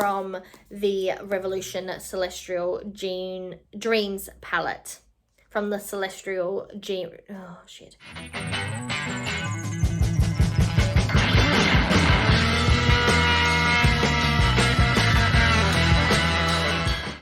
from the Revolution Celestial Dreams palette. From the Celestial oh shit.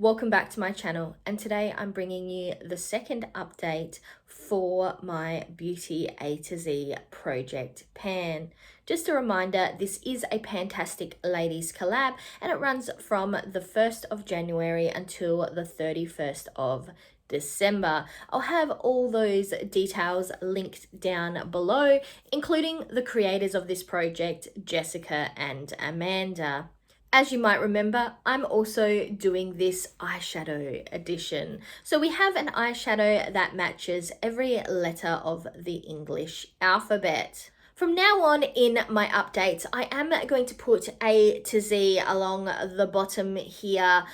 Welcome back to my channel, and today I'm bringing you the second update for my Beauty A to Z project pan. Just a reminder, this is a Pantastic Ladies collab and it runs from the 1st of January until the 31st of December. I'll have all those details linked down below, including the creators of this project, Jessica and Amanda. As you might remember, I'm also doing this eyeshadow edition. So we have an eyeshadow that matches every letter of the English alphabet. From now on in my updates, I am going to put A to Z along the bottom here.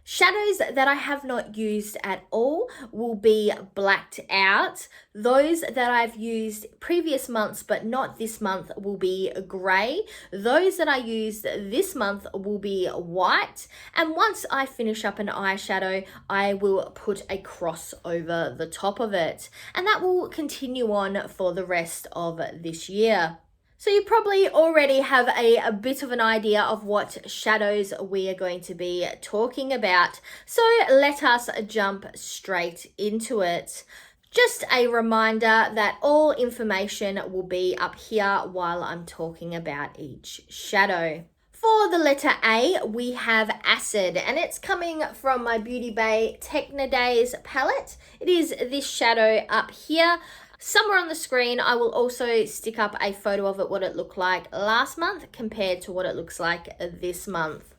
Shadows that I have not used at all will be blacked out. Those that I've used previous months but not this month will be grey. Those that I used this month will be white. And once I finish up an eyeshadow, I will put a cross over the top of it. And that will continue on for the rest of this year. So you probably already have a bit of an idea of what shadows we are going to be talking about. So let us jump straight into it. Just a reminder that all information will be up here while I'm talking about each shadow. For the letter A, we have Acid, and it's coming from my Beauty Bay Techno Days palette. It is this shadow up here. Somewhere on the screen, I will also stick up a photo of it, what it looked like last month compared to what it looks like this month.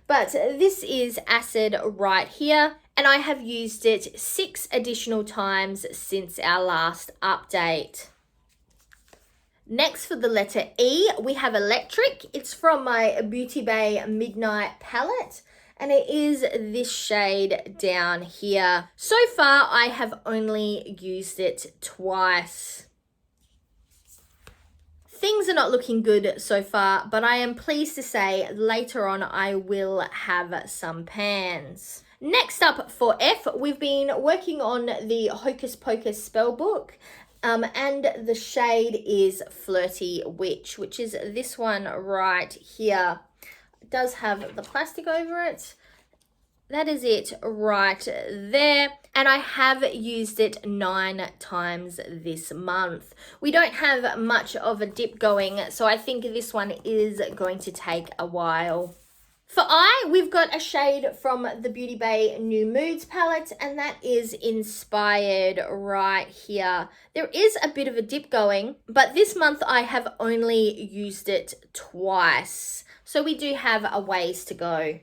But this is Acid right here, and I have used it 6 additional times since our last update. Next, for the letter E, we have Electric. It's from my Beauty Bay Midnight palette, and it is this shade down here. So far, I have only used it twice. Things are not looking good so far, but I am pleased to say later on I will have some pans. Next up for F, we've been working on the Hocus Pocus spellbook. And the shade is Flirty Witch, which is this one right here. It does have the plastic over it. That is it right there. And I have used it 9 times this month. We don't have much of a dip going, so I think this one is going to take a while. For eye, we've got a shade from the Beauty Bay New Moods palette, and that is inspired right here. There is a bit of a dip going, but this month I have only used it twice. So we do have a ways to go.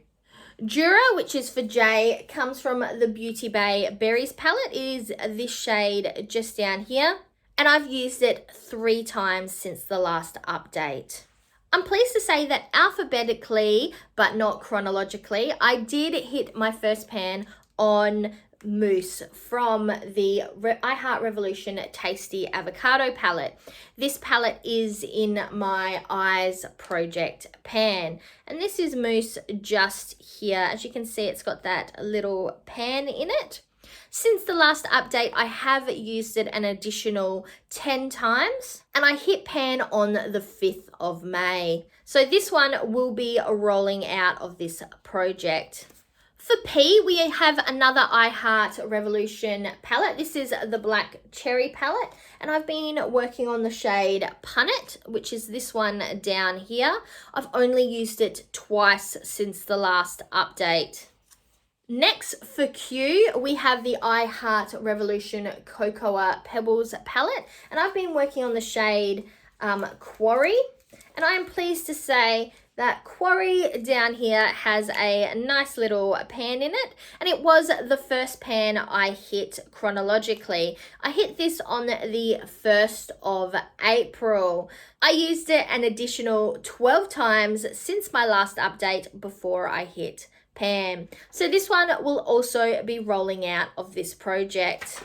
Jura, which is for J, comes from the Beauty Bay Berries palette. It is this shade just down here, and I've used it 3 times since the last update. I'm pleased to say that alphabetically, but not chronologically, I did hit my first pan on Mousse from the I Heart Revolution Tasty Avocado palette. This palette is in my Eyes project pan, and this is Mousse just here. As you can see, it's got that little pan in it. Since the last update, I have used it an additional 10 times, and I hit pan on the 5th of May. So this one will be rolling out of this project. For P, we have another I Heart Revolution palette. This is the Black Cherry palette, and I've been working on the shade Punnet, which is this one down here. I've only used it twice since the last update. Next, for Q, we have the I Heart Revolution Cocoa Pebbles palette, and I've been working on the shade Quarry, and I am pleased to say that Quarry down here has a nice little pan in it, and it was the first pan I hit chronologically. I hit this on the 1st of April. I used it an additional 12 times since my last update before I hit pan. So this one will also be rolling out of this project.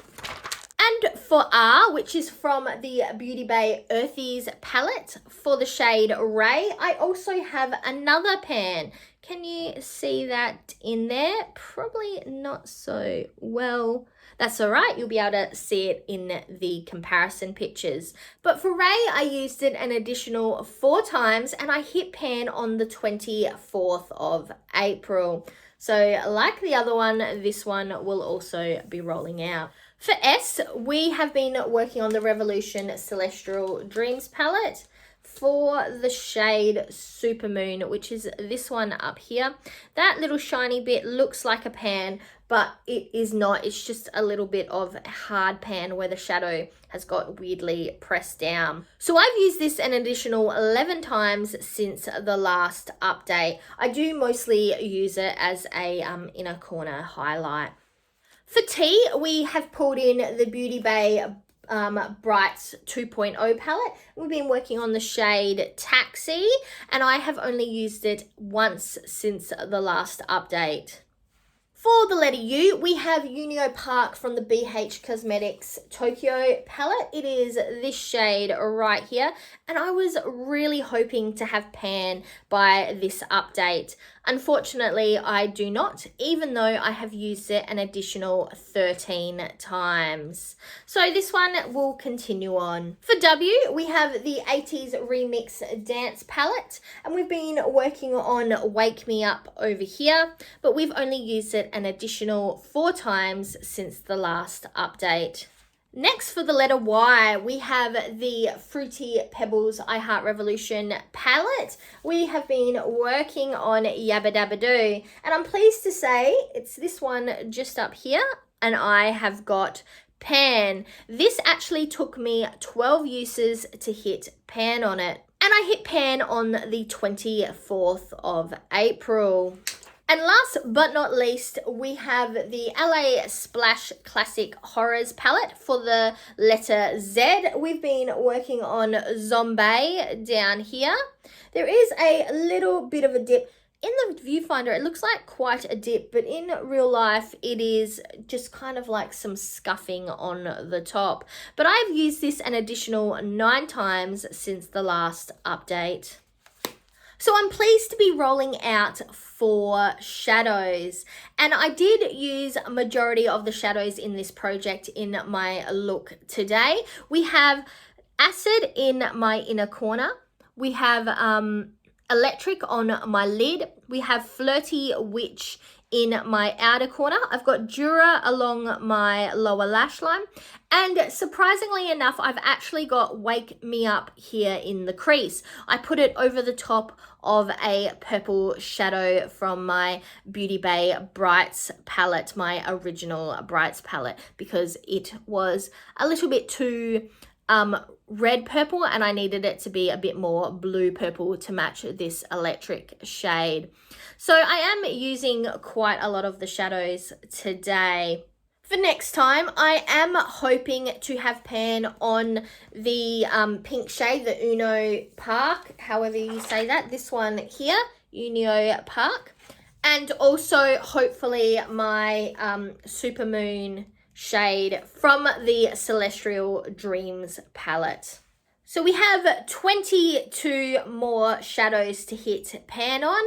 And for R, which is from the Beauty Bay Earthies palette for the shade Ray, I also have another pan Can you see that in there? Probably not so well. That's all right, you'll be able to see it in the comparison pictures. But for Ray, I used it an additional 4 times and I hit pan on the 24th of April. So like the other one, this one will also be rolling out. For S, we have been working on the Revolution Celestial Dreams palette for the shade Supermoon, which is this one up here. That little shiny bit looks like a pan, but it is not. It's just a little bit of hard pan where the shadow has got weirdly pressed down. So I've used this an additional 11 times since the last update. I do mostly use it as a inner corner highlight. For T, we have pulled in the Beauty Bay Brights 2.0 palette. We've been working on the shade Taxi, and I have only used it once since the last update. For the letter U, we have Unio Park from the BH Cosmetics Tokyo palette. It is this shade right here, and I was really hoping to have pan by this update. Unfortunately, I do not, even though I have used it an additional 13 times. So this one will continue on. For W, we have the 80s Remix Dance palette, and we've been working on Wake Me Up over here, but we've only used it an additional 4 times since the last update. Next, for the letter Y, we have the Fruity Pebbles I Heart Revolution palette. We have been working on Yabba Dabba Doo, and I'm pleased to say it's this one just up here, and I have got pan. This actually took me 12 uses to hit pan on it, and I hit pan on the 24th of April. And last but not least, we have the LA Splash Classic Horrors palette for the letter Z. We've been working on Zombie down here. There is a little bit of a dip. In the viewfinder, it looks like quite a dip, but in real life, it is just kind of like some scuffing on the top. But I've used this an additional 9 times since the last update. So I'm pleased to be rolling out 4 shadows, and I did use a majority of the shadows in this project in my look today. We have Acid in my inner corner, we have Electric on my lid, we have Flirty Witch in my outer corner, I've got Dura along my lower lash line, and surprisingly enough, I've actually got Wake Me Up here in the crease. I put it over the top of a purple shadow from my Beauty Bay Brights palette, my original Brights palette, because it was a little bit too red purple and I needed it to be a bit more blue purple to match this electric shade. So I am using quite a lot of the shadows today. For next time, I am hoping to have pan on the pink shade, the Uno Park, however you say that, this one here, Unio Park, and also hopefully my Supermoon shade from the Celestial Dreams palette. So we have 22 more shadows to hit pan on,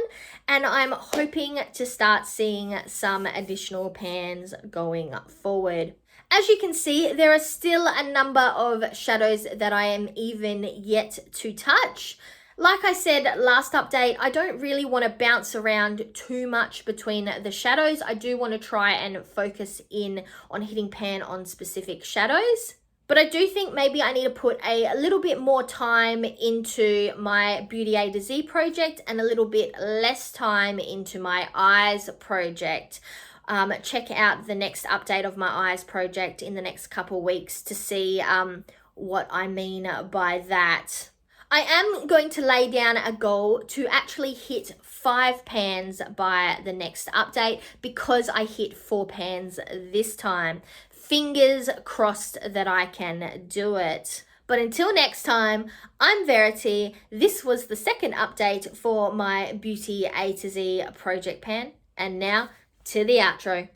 and I'm hoping to start seeing some additional pans going forward. As you can see, there are still a number of shadows that I am even yet to touch. Like I said last update, I don't really want to bounce around too much between the shadows. I do want to try and focus in on hitting pan on specific shadows. But I do think maybe I need to put a little bit more time into my Beauty A to Z project and a little bit less time into my eyes project. Check out the next update of my eyes project in the next couple weeks to see what I mean by that. I am going to lay down a goal to actually hit 5 pans by the next update because I hit 4 pans this time. Fingers crossed that I can do it. But until next time, I'm Verity. This was the second update for my Beauty A to Z project pan. And now to the outro.